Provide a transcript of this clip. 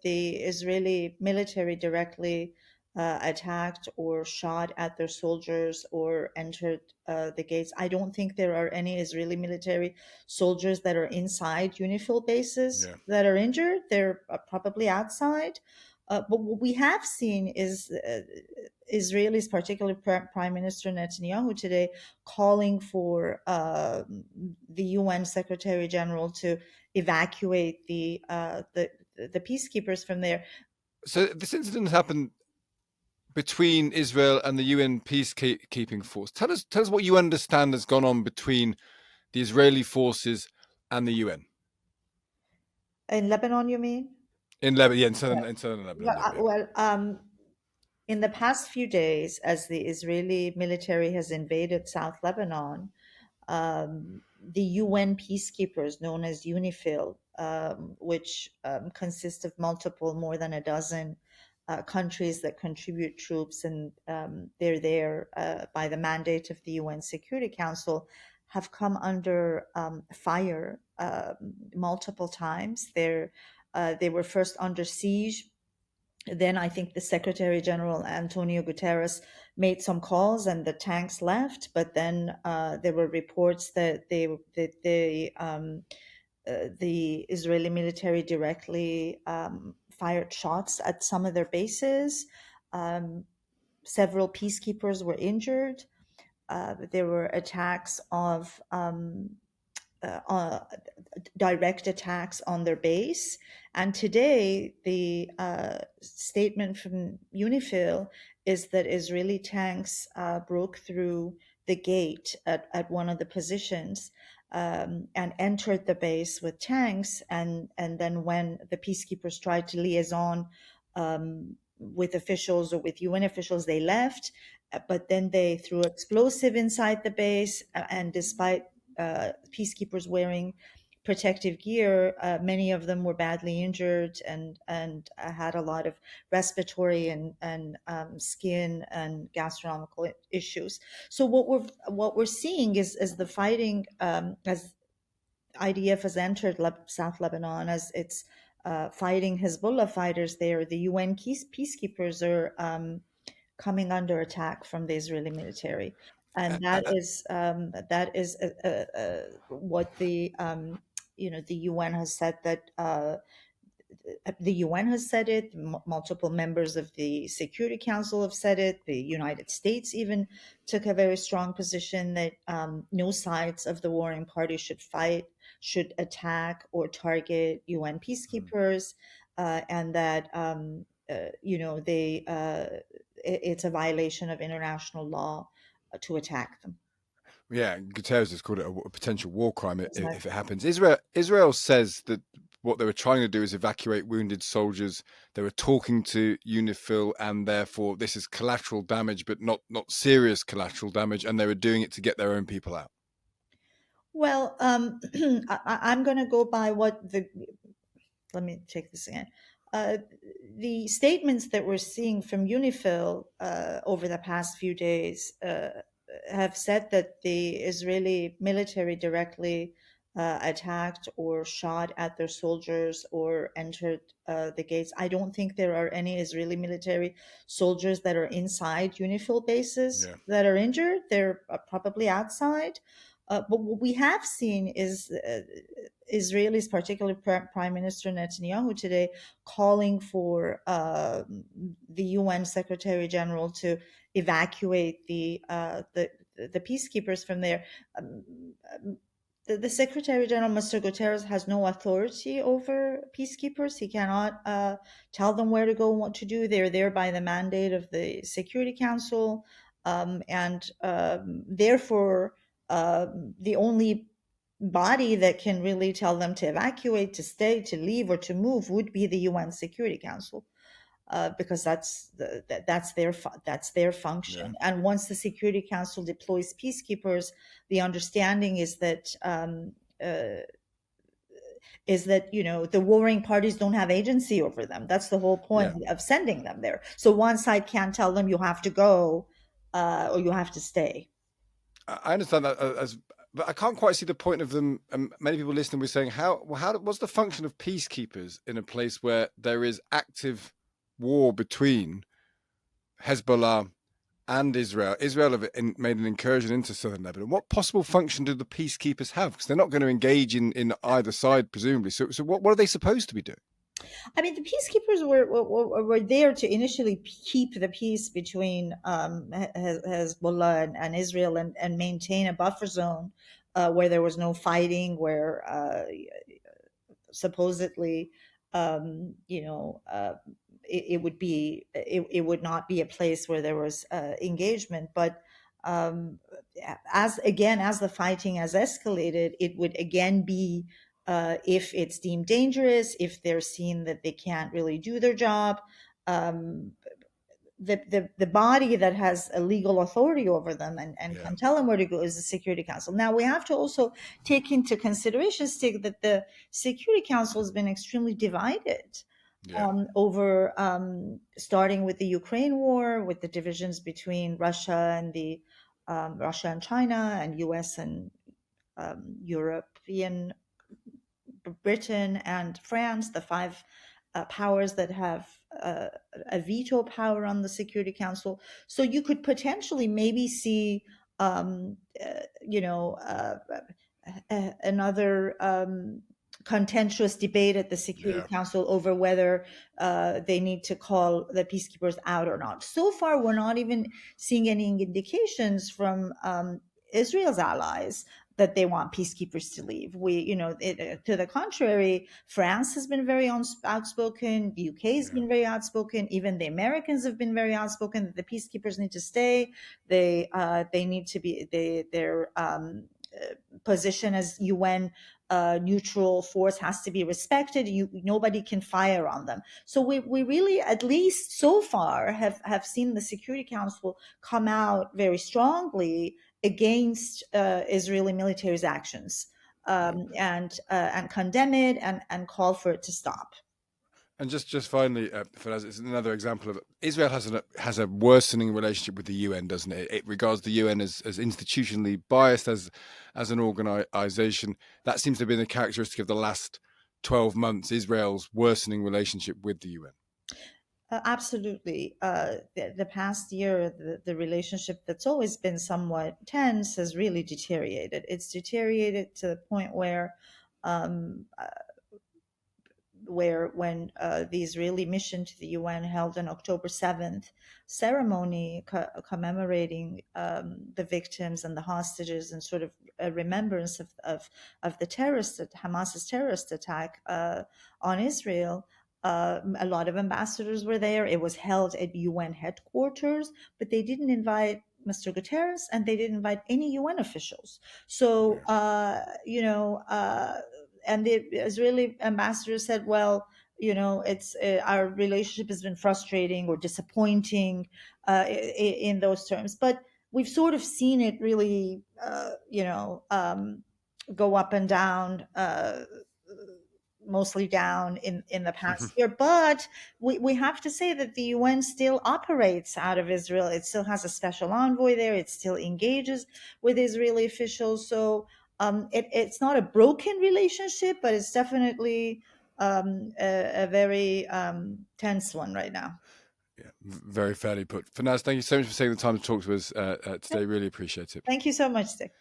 that the Israeli military directly attacked or shot at their soldiers or entered the gates. I don't think there are any Israeli military soldiers that are inside UNIFIL bases Yeah. that are injured. They're probably outside. But what we have seen is Israelis, particularly Prime Minister Netanyahu today, calling for the UN Secretary General to evacuate the peacekeepers from there. So this incident happened between Israel and the UN peacekeeping force. Tell us what you understand has gone on between the Israeli forces and the UN. In Lebanon, you mean? In Lebanon, yeah, in southern Lebanon, Yeah, yeah. well, in the past few days, as the Israeli military has invaded South Lebanon, the UN peacekeepers, known as UNIFIL, which consist of more than a dozen countries that contribute troops, and they're there by the mandate of the UN Security Council, have come under fire multiple times. They were first under siege. Then I think the Secretary General Antonio Guterres made some calls and the tanks left. But then there were reports that the Israeli military directly fired shots at some of their bases. Um, Several peacekeepers were injured. There were attacks of direct attacks on their base. And today, the statement from UNIFIL is that Israeli tanks broke through the gate at one of the positions and entered the base with tanks. And then when the peacekeepers tried to liaison with officials or with UN officials, they left. But then they threw explosive inside the base, and despite peacekeepers wearing protective gear, many of them were badly injured and had a lot of respiratory and skin and gastronomical issues. So what we're seeing is as the fighting as IDF has entered South Lebanon, as it's fighting Hezbollah fighters there, the UN peacekeepers are coming under attack from the Israeli military, and that is what the UN has said that. The UN has said it. Multiple members of the Security Council have said it. The United States even took a very strong position that no sides of the warring party should attack or target UN peacekeepers, and that it's a violation of international law to attack them. Yeah, Guterres has called it a potential war crime if it Exactly. happens. Israel says that what they were trying to do is evacuate wounded soldiers. They were talking to UNIFIL, and therefore this is collateral damage, but not serious collateral damage, and they were doing it to get their own people out. Well, I'm going to go by let me take this again. Uh, the statements that we're seeing from UNIFIL over the past few days have said that the Israeli military directly attacked or shot at their soldiers or entered the gates. I don't think there are any Israeli military soldiers that are inside UNIFIL bases Yeah. that are injured. They're probably outside. But what we have seen is Israelis, particularly Prime Minister Netanyahu today, calling for the UN Secretary General to evacuate the peacekeepers from there. Um, the Secretary General, Mr. Guterres, has no authority over peacekeepers. He cannot tell them where to go and what to do. They're there by the mandate of the Security Council, and therefore, the only body that can really tell them to evacuate, to stay, to leave, or to move would be the UN Security Council, because that's their function. Yeah. And once the Security Council deploys peacekeepers, the understanding uh, is that the warring parties don't have agency over them. That's the whole point Yeah. of sending them there. So one side can't tell them you have to go or you have to stay. I understand that but I can't quite see the point of them. Many people listening were saying, what's the function of peacekeepers in a place where there is active war between Hezbollah and Israel? Israel have made an incursion into southern Lebanon. What possible function do the peacekeepers have? Because they're not going to engage in either side, presumably. So what are they supposed to be doing? I mean, the peacekeepers were there to initially keep the peace between Hezbollah and Israel, and maintain a buffer zone where there was no fighting, where supposedly, you know, it would not be a place where there was engagement. But um, as the fighting has escalated, it would again be, if it's deemed dangerous, if they're seen that they can't really do their job, um, the body that has a legal authority over them and Yeah, can tell them where to go is the Security Council. Now we have to also take into consideration, Stig, that the Security Council has been extremely divided yeah, over, starting with the Ukraine war, with the divisions between Russia and China, and U.S. and European, Britain and France, the five powers that have uh, a veto power on the Security Council. So you could potentially maybe see, you know, another contentious debate at the Security yeah. Council over whether they need to call the peacekeepers out or not. So far, we're not even seeing any indications from Israel's allies that they want peacekeepers to leave. To the contrary, France has been very outspoken. The UK has Yeah. been very outspoken. Even the Americans have been very outspoken that the peacekeepers need to stay. They need to be their position as UN neutral force has to be respected. Nobody can fire on them. So we really, at least so far, have seen the Security Council come out very strongly against Israeli military's actions, Yeah. and condemn it, and call for it to stop. And just finally, Faraz, it's another example of Israel has a worsening relationship with the UN, doesn't it? It regards the UN as institutionally biased as an organization. That seems to have been the characteristic of the last 12 months. Israel's worsening relationship with the UN. Absolutely. The past year, the relationship that's always been somewhat tense has really deteriorated. It's deteriorated to the point um, where when the Israeli mission to the UN held an October 7th ceremony commemorating the victims and the hostages, and sort of a remembrance of the Hamas's terrorist attack on Israel. A lot of ambassadors were there. It was held at UN headquarters, but they didn't invite Mr. Guterres, and they didn't invite any UN officials. So, Yeah. and the Israeli ambassador said, "Well, it's our relationship has been frustrating or disappointing in those terms." But we've sort of seen it really, go up and down. Mostly down in the past year, but we have to say that the UN still operates out of Israel. It still has a special envoy there. It still engages with Israeli officials. So it's not a broken relationship, but it's definitely a very tense one right now. Yeah, very fairly put. Farnaz, thank you so much for taking the time to talk to us today. Really appreciate it. Thank you so much, Dick.